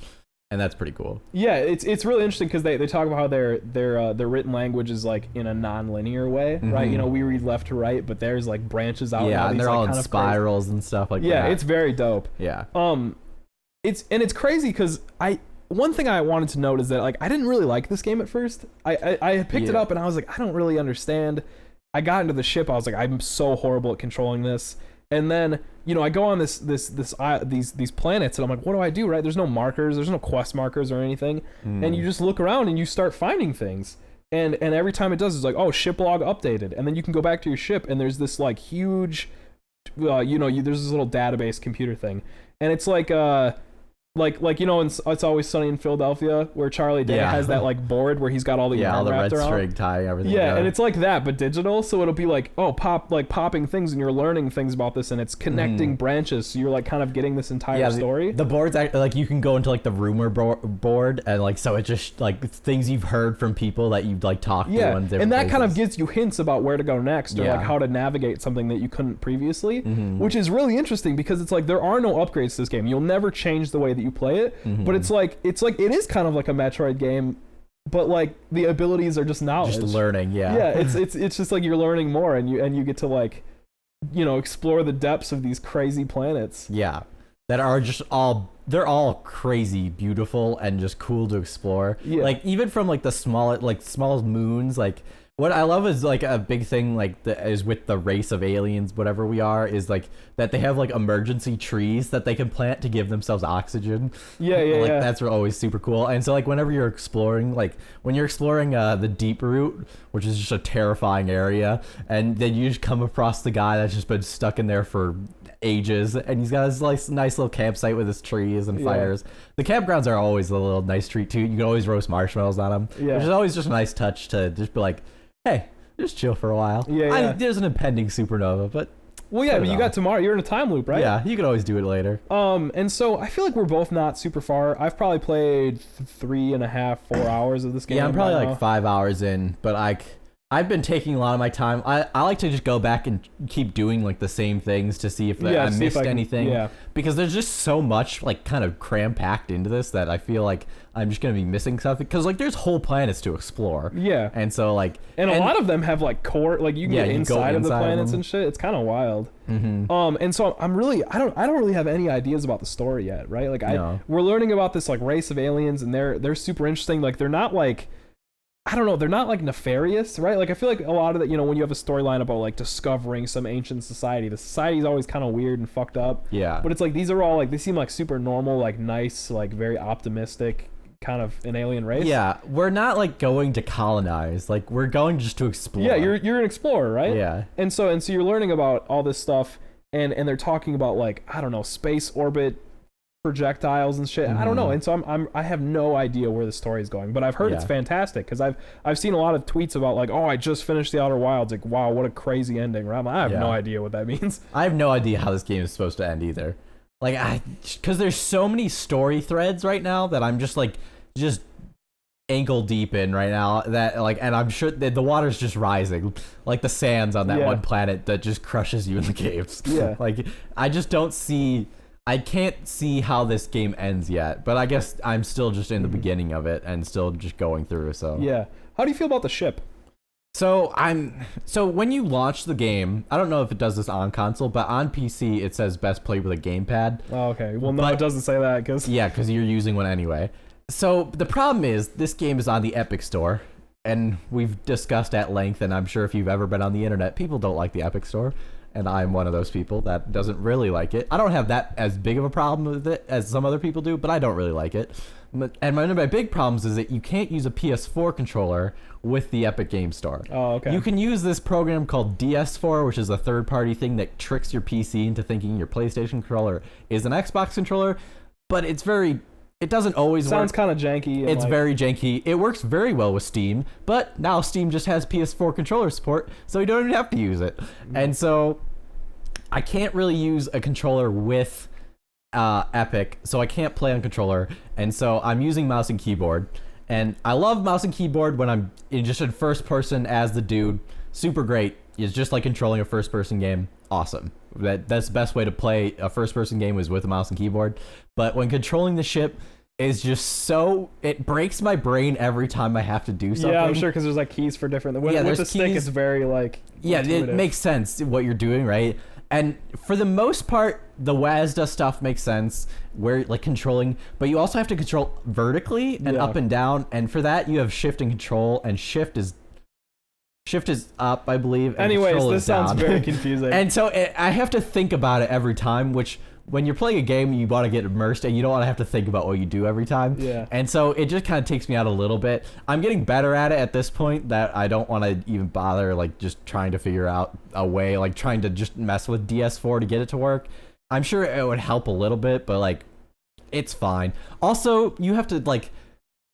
and that's pretty cool. Yeah, it's really interesting because they talk about how their written language is like in a non-linear way, right? You know, we read left to right, but there's like branches out. Yeah, and they're all like in spirals and stuff like that. Yeah, it's very dope. Yeah. It's crazy because one thing I wanted to note is that like I didn't really like this game at first. I had picked it up and I was like, I don't really understand. I got into the ship. I was like, I'm so horrible at controlling this. And then, you know, I go on these planets, and I'm like, what do I do? Right? There's no markers. There's no quest markers or anything. And you just look around and you start finding things. And every time it does, it's like, oh, ship log updated. And then you can go back to your ship, and there's this like huge, there's this little database computer thing, and it's like like you know, It's Always Sunny in Philadelphia, where Charlie Day has that like board where he's got all the yarn all the wrapped red around. string tying everything. Yeah, together. and it's like that, but digital. So it'll be like, popping things, and you're learning things about this, and it's connecting branches. So you're like kind of getting this entire story. The board's like you can go into like the rumor board, and like so it just like things you've heard from people that you've like talked to. On different and that kind of places. gives you hints about where to go next, or like how to navigate something that you couldn't previously, which is really interesting because it's like there are no upgrades to this game. You'll never change the way that you play it, but it's like it is kind of like a Metroid game, but like the abilities are just knowledge, just learning. It's just like you're learning more, and you get to like, you know, explore the depths of these crazy planets. Yeah, that are just they're all crazy beautiful and just cool to explore. Yeah. Like even from like the smallest moons, like what I love is like a big thing like is with the race of aliens, whatever we are, is like that they have like emergency trees that they can plant to give themselves oxygen. That's always super cool. And so like whenever you're exploring, like when you're exploring the deep route, which is just a terrifying area, and then you just come across the guy that's just been stuck in there for ages, and he's got his nice little campsite with his trees and fires. The campgrounds are always a little nice treat too. You can always roast marshmallows on them, which is always just a nice touch to just be like, hey, just chill for a while. There's an impending supernova, but but you got tomorrow. You're in a time loop, right? Yeah, you can always do it later. And so I feel like we're both not super far. I've probably played 3.5, 4 hours of this game. Yeah, I'm probably like 5 hours in, but I've been taking a lot of my time. I like to just go back and keep doing like the same things to see if I missed anything. Yeah. Because there's just so much like kind of cram packed into this that I feel like I'm just gonna be missing something. Because like there's whole planets to explore. Yeah. And so like and a lot of them have like core, like you can get inside of the planets and shit. It's kind of wild. And so I don't really have any ideas about the story yet, right? Like we're learning about this like race of aliens, and they're super interesting. Like they're not like, I don't know, they're not like nefarious, right? Like I feel like a lot of that, you know, when you have a storyline about like discovering some ancient society, the society is always kind of weird and fucked up. Yeah. But it's like these are all like, they seem like super normal, like nice, like very optimistic kind of an alien race. Yeah, we're not like going to colonize, like we're going just to explore. Yeah, you're an explorer, right? Yeah. And so you're learning about all this stuff, and they're talking about like, I don't know, space orbit projectiles and shit. I don't know, and so I have no idea where the story is going, but I've heard it's fantastic because I've seen a lot of tweets about like, oh, I just finished the Outer Wilds, like wow, what a crazy ending. Right? I have no idea what that means. I have no idea how this game is supposed to end either. Like because there's so many story threads right now that I'm just ankle deep in right now, that like, and I'm sure that the water's just rising, like the sands on that one planet that just crushes you in the caves. Yeah. Like I can't see how this game ends yet, but I guess I'm still just in the beginning of it and still just going through. So yeah, how do you feel about the ship? So when you launch the game, I don't know if it does this on console, but on PC it says best played with a gamepad. Oh, okay. Well, no, it doesn't say that because you're using one anyway. So the problem is this game is on the Epic Store, and we've discussed at length, and I'm sure if you've ever been on the internet, people don't like the Epic Store. And I'm one of those people that doesn't really like it. I don't have that as big of a problem with it as some other people do, but I don't really like it. And one of my big problems is that you can't use a PS4 controller with the Epic Game Store. Oh, okay. You can use this program called DS4, which is a third-party thing that tricks your PC into thinking your PlayStation controller is an Xbox controller, but it doesn't always work. Sounds kind of janky. It's very janky. It works very well with Steam, but now Steam just has PS4 controller support, so you don't even have to use it. And so I can't really use a controller with Epic, so I can't play on controller, and so I'm using mouse and keyboard. And I love mouse and keyboard when I'm just in first person as the dude. Super great. It's just like controlling a first person game. Awesome. That's the best way to play a first person game is with a mouse and keyboard. But when controlling the ship is just it breaks my brain every time I have to do something. Yeah, I'm sure, because there's like keys for different. With the stick, it's very like intuitive. It makes sense what you're doing, right? And for the most part, the WASD stuff makes sense, where like controlling, but you also have to control vertically and up and down, and for that you have shift and control, and shift is up, I believe. And anyways, this sounds very confusing. And so I have to think about it every time, which when you're playing a game, you want to get immersed and you don't want to have to think about what you do every time. Yeah. And so it just kind of takes me out a little bit. I'm getting better at it at this point that I don't want to even bother like just trying to figure out a way, like trying to just mess with DS4 to get it to work. I'm sure it would help a little bit, but like it's fine. Also, you have to like,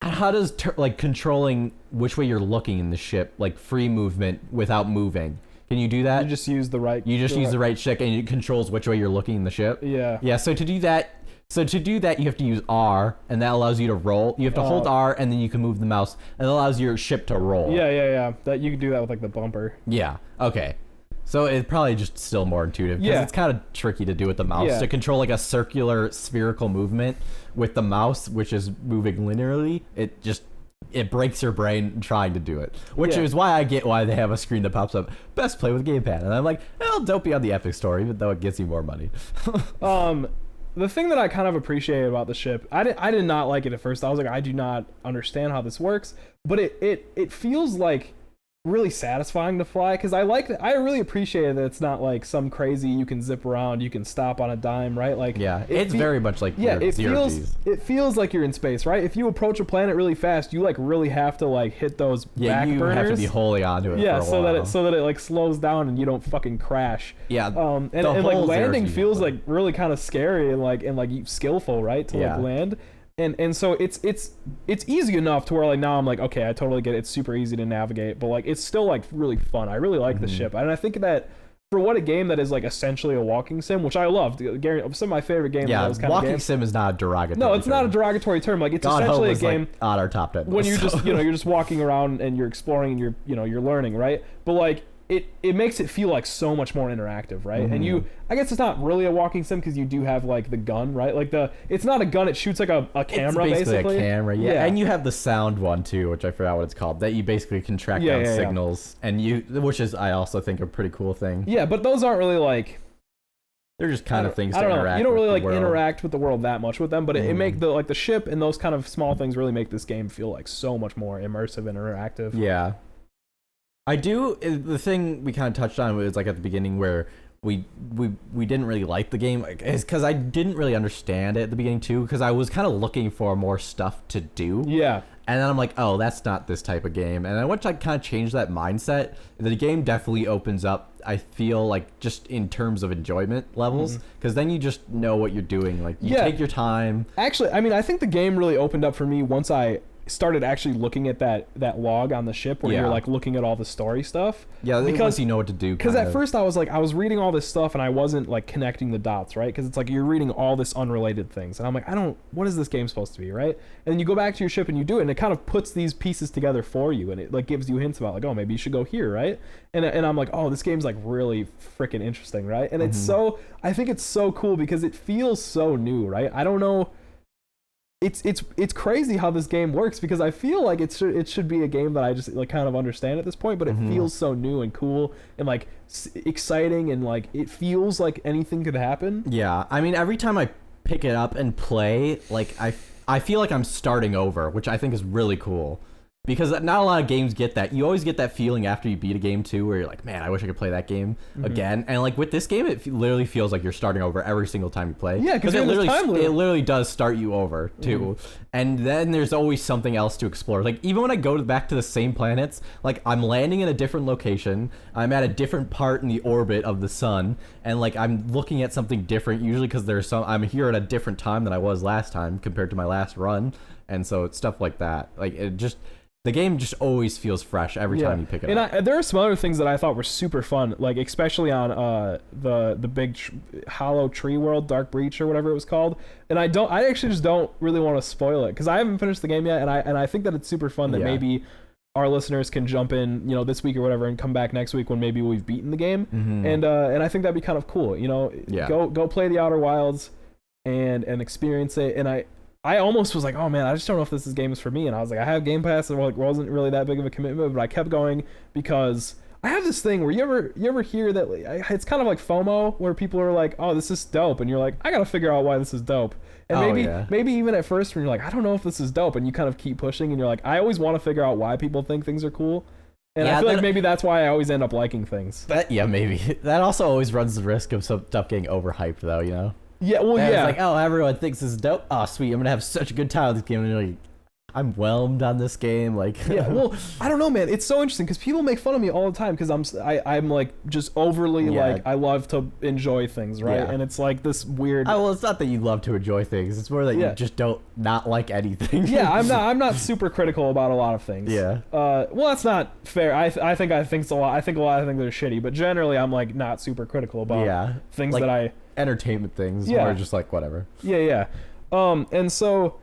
how does like controlling which way you're looking in the ship, like free movement without moving? Can you do that? You just use the right. You just use the right stick, and it controls which way you're looking in the ship. Yeah. Yeah. So to do that, you have to use R, and that allows you to roll. You have to hold R, and then you can move the mouse, and it allows your ship to roll. Yeah. That you can do that with like the bumper. Yeah. Okay. So it's probably just still more intuitive because it's kind of tricky to do with the mouse to control like a circular spherical movement with the mouse, which is moving linearly. It breaks your brain trying to do it, which is why I get why they have a screen that pops up, best play with gamepad. And I'm like, well, don't be on the Epic Store, even though it gets you more money. The thing that I kind of appreciated about the ship, I did not like it at first. I was like, I do not understand how this works, but it feels like really satisfying to fly, because I really appreciated that it's not like some crazy you can zip around, you can stop on a dime, right? Like it's very much like it feels like you're in space, right? If you approach a planet really fast, you like really have to like hit those back burners. Have to be holding onto it for a while. so that it like slows down and you don't fucking crash. And like landing feels like really kind of scary and like skillful, right? To like land. And so it's easy enough to where like now I'm like, okay, I totally get it. It's super easy to navigate, but like it's still like really fun. I really like the ship, and I think that for what a game that is like essentially a walking sim, which I loved, some of my favorite games. Yeah, those kind walking of games. sim is not a derogatory. No, it's not a derogatory term. Like it's essentially a game like on our top 10 when you're just you're just walking around and you're exploring and you're learning, right? But like it makes it feel like so much more interactive, right? And I guess it's not really a walking sim because you do have like the gun, right? Like it's not a gun, it shoots like a camera, it's basically. A camera, and you have the sound one too, which I forgot what it's called, that you basically can track down signals, and which is I also think a pretty cool thing. Yeah, but those aren't really like, they're just kind of things to interact interact. You don't really like world. interact with the world that much with them, but it make the ship and those kind of small things really make this game feel like so much more immersive and interactive. Yeah. I do. The thing we kind of touched on was like at the beginning where we didn't really like the game, is because I didn't really understand it at the beginning too, because I was kind of looking for more stuff to do. Yeah. And then I'm like, oh, that's not this type of game. And once I kind of changed that mindset, the game definitely opens up, I feel like, just in terms of enjoyment levels, because then you just know what you're doing. Like, you take your time. Actually, I mean, I think the game really opened up for me once I started actually looking at that log on the ship where you're like looking at all the story stuff. Yeah, because you know what to do. Because at first I was reading all this stuff and I wasn't like connecting the dots, right? Because it's like you're reading all this unrelated things, and I'm like, what is this game supposed to be, right? And then you go back to your ship and you do it, and it kind of puts these pieces together for you, and it like gives you hints about like, oh, maybe you should go here, right? And I'm like, oh, this game's like really freaking interesting, right? And I think it's so cool because it feels so new, right? I don't know. It's crazy how this game works, because I feel like it should be a game that I just like kind of understand at this point, but it feels so new and cool and like exciting, and like it feels like anything could happen. Yeah, I mean, every time I pick it up and play, like I feel like I'm starting over, which I think is really cool. Because not a lot of games get that. You always get that feeling after you beat a game too, where you're like, man, I wish I could play that game again. And like with this game, it literally feels like you're starting over every single time you play. Yeah, because it literally does start you over too. And then there's always something else to explore. Like even when I go back to the same planets, like I'm landing in a different location, I'm at a different part in the orbit of the sun, and like I'm looking at something different. Usually because I'm here at a different time than I was last time compared to my last run, and so it's stuff like that. Like the game just always feels fresh every time you pick it up. And there are some other things that I thought were super fun, like especially on the big hollow tree world, Dark Breach or whatever it was called. And I actually just don't really want to spoil it because I haven't finished the game yet, and I think that it's super fun that maybe our listeners can jump in, this week or whatever, and come back next week when maybe we've beaten the game. And I think that'd be kind of cool. Go play the Outer Wilds and experience it. And I almost was like, oh man, I just don't know if this game is for me. And I was like, I have Game Pass, and it wasn't really that big of a commitment, but I kept going because I have this thing where you ever hear that it's kind of like FOMO, where people are like, oh, this is dope, and you're like, I gotta figure out why this is dope. And maybe even at first when you're like, I don't know if this is dope, and you kind of keep pushing, and you're like, I always want to figure out why people think things are cool. And I feel like maybe that's why I always end up liking things. Maybe. That also always runs the risk of some stuff getting overhyped, though, Yeah, well, It's like, oh, everyone thinks this is dope. Oh, sweet, I'm gonna have such a good time with this game. And you're like, I'm whelmed on this game. Like, yeah, well, I don't know, man. It's so interesting because people make fun of me all the time because I'm like just overly like I love to enjoy things, right? Yeah. And it's like this weird. well, it's not that you love to enjoy things. It's more that you just don't not like anything. Yeah, I'm not super critical about a lot of things. Yeah. Well, that's not fair. I think it's a lot. I think a lot of things are shitty, but generally I'm like not super critical about things like, that I entertainment things. Yeah. Or just like whatever. Yeah. And so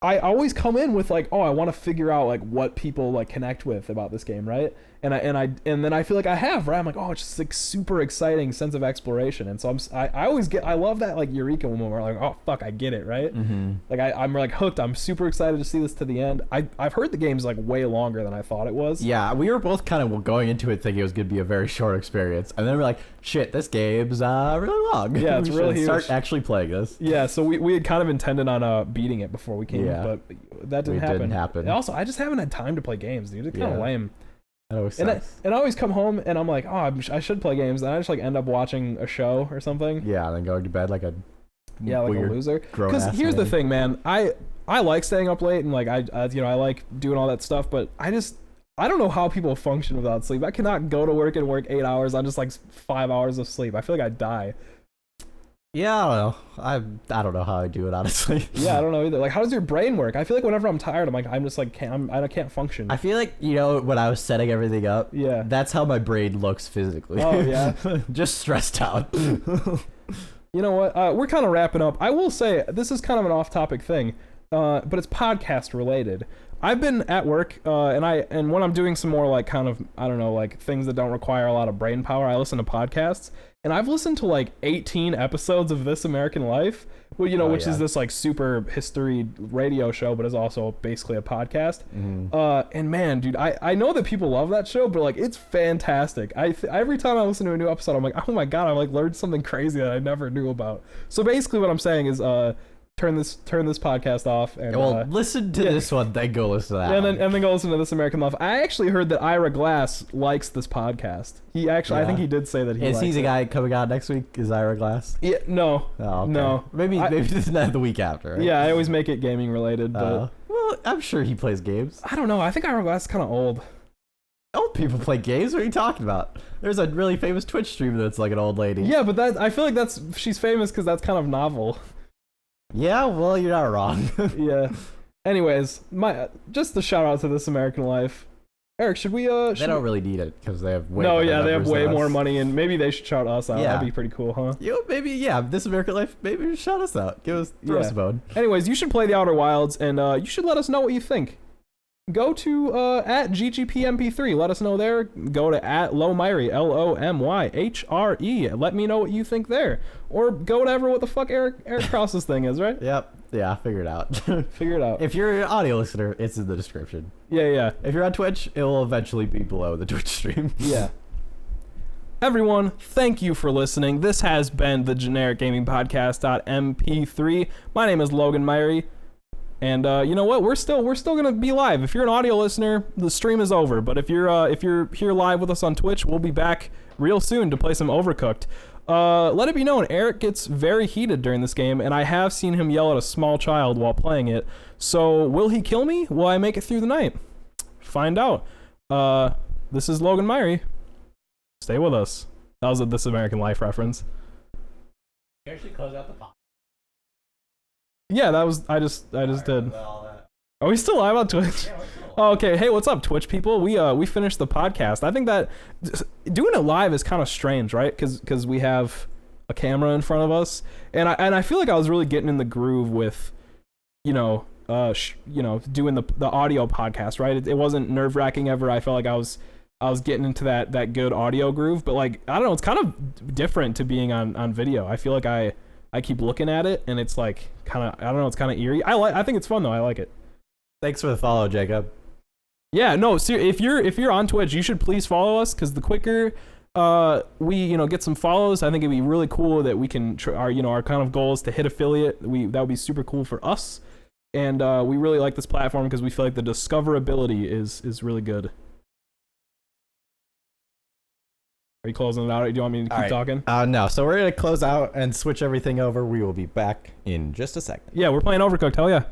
I always come in with like, oh, I want to figure out like what people like connect with about this game, right? And then I feel like I have, right? I'm like, oh, it's just like super exciting sense of exploration, and so I love that like eureka moment where like, oh fuck, I get it, right? Mm-hmm. Like I'm like hooked. I'm super excited to see this to the end. I've heard the game's like way longer than I thought it was. Yeah, we were both kind of going into it thinking it was gonna be a very short experience, and then we're like, shit, this game's really long. Yeah, it's we really should huge. start actually playing this. Yeah, so we had kind of intended on beating it before we came, but that didn't happen. And also, I just haven't had time to play games, dude. It's kind of lame. That always and sucks. I always come home and I'm like, oh, I should play games, and I just like end up watching a show or something. Yeah, and then going to bed like a like a loser. Because here's the thing, man. I like staying up late and like I like doing all that stuff, but I don't know how people function without sleep. I cannot go to work and work 8 hours on just like 5 hours of sleep. I feel like I'd die. Yeah, I don't know. I don't know how I do it, honestly. Yeah, I don't know either. Like, how does your brain work? I feel like whenever I'm tired, I'm just like I can't function. I feel like, when I was setting everything up, that's how my brain looks physically. Oh yeah, just stressed out. You know what? We're kind of wrapping up. I will say this is kind of an off-topic thing, but it's podcast related. I've been at work, and when I'm doing some more like kind of, I don't know, like things that don't require a lot of brain power, I listen to podcasts, and I've listened to like 18 episodes of This American Life, which is this like super history radio show, but is also basically a podcast. Mm-hmm. And man, dude, I know that people love that show, but like it's fantastic. Every time I listen to a new episode, I'm like, oh my god, I like learned something crazy that I never knew about. So basically, what I'm saying is, turn this podcast off and listen to this one, then go listen to that. And then go listen to This American Life. I actually heard that Ira Glass likes this podcast. He actually, I think he did say that he likes it. Is he the guy coming out next week? Is Ira Glass? Yeah, no. Oh, okay. No. Maybe this is not the week after. Right? Yeah, I always make it gaming related, but well, I'm sure he plays games. I don't know. I think Ira Glass is kind of old. Old people play games? What are you talking about? There's a really famous Twitch streamer that's like an old lady. Yeah, but I feel like she's famous because that's kind of novel. Yeah, well, you're not wrong. Yeah. Anyways, just a shout out to This American Life. Eric, should we? They don't really need it because they have way. No, yeah, they have way more money, and maybe they should shout us out. Yeah. That'd be pretty cool, huh? Maybe, yeah. This American Life, maybe shout us out. Throw us a bone. Anyways, you should play the Outer Wilds, and you should let us know what you think. Go to at GGP.Mp3. Let us know there. Go to at Lomyhre, LOMYHRE. Let me know what you think there. Or go to what the fuck Eric Krause's thing is, right? Yep. Yeah, figure it out. Figure it out. If you're an audio listener, it's in the description. Yeah. If you're on Twitch, it will eventually be below the Twitch stream. Yeah. Everyone, thank you for listening. This has been the Generic Gaming Podcast.Mp3. My name is Logan Myhre. And you know what? We're still gonna be live. If you're an audio listener, the stream is over. But if you're here live with us on Twitch, we'll be back real soon to play some Overcooked. Let it be known, Eric gets very heated during this game, and I have seen him yell at a small child while playing it. So will he kill me? Will I make it through the night? Find out. This is Logan Myhre. Stay with us. That was a This American Life reference. You actually close out the podcast. Yeah, that was I just did. Are we still live on Twitch? Yeah, we're still live. Oh, okay. Hey, what's up, Twitch people? We finished the podcast. I think that doing it live is kind of strange, right? Because we have a camera in front of us, and I feel like I was really getting in the groove with, doing the audio podcast, right? It wasn't nerve-wracking ever. I felt like I was getting into that good audio groove, but like I don't know, it's kind of different to being on video. I feel like I keep looking at it, and it's like kind of, I don't know, it's kind of eerie. I think it's fun though. I like it. Thanks for the follow, Jacob. Yeah, no, if you're on Twitch, you should please follow us, because the quicker we get some follows, I think it'd be really cool that we can our kind of goal is to hit affiliate. That would be super cool for us, and we really like this platform because we feel like the discoverability is really good. Are you closing it out? Or do you want me to keep talking? No. So we're going to close out and switch everything over. We will be back in just a second. Yeah, we're playing Overcooked. Hell yeah.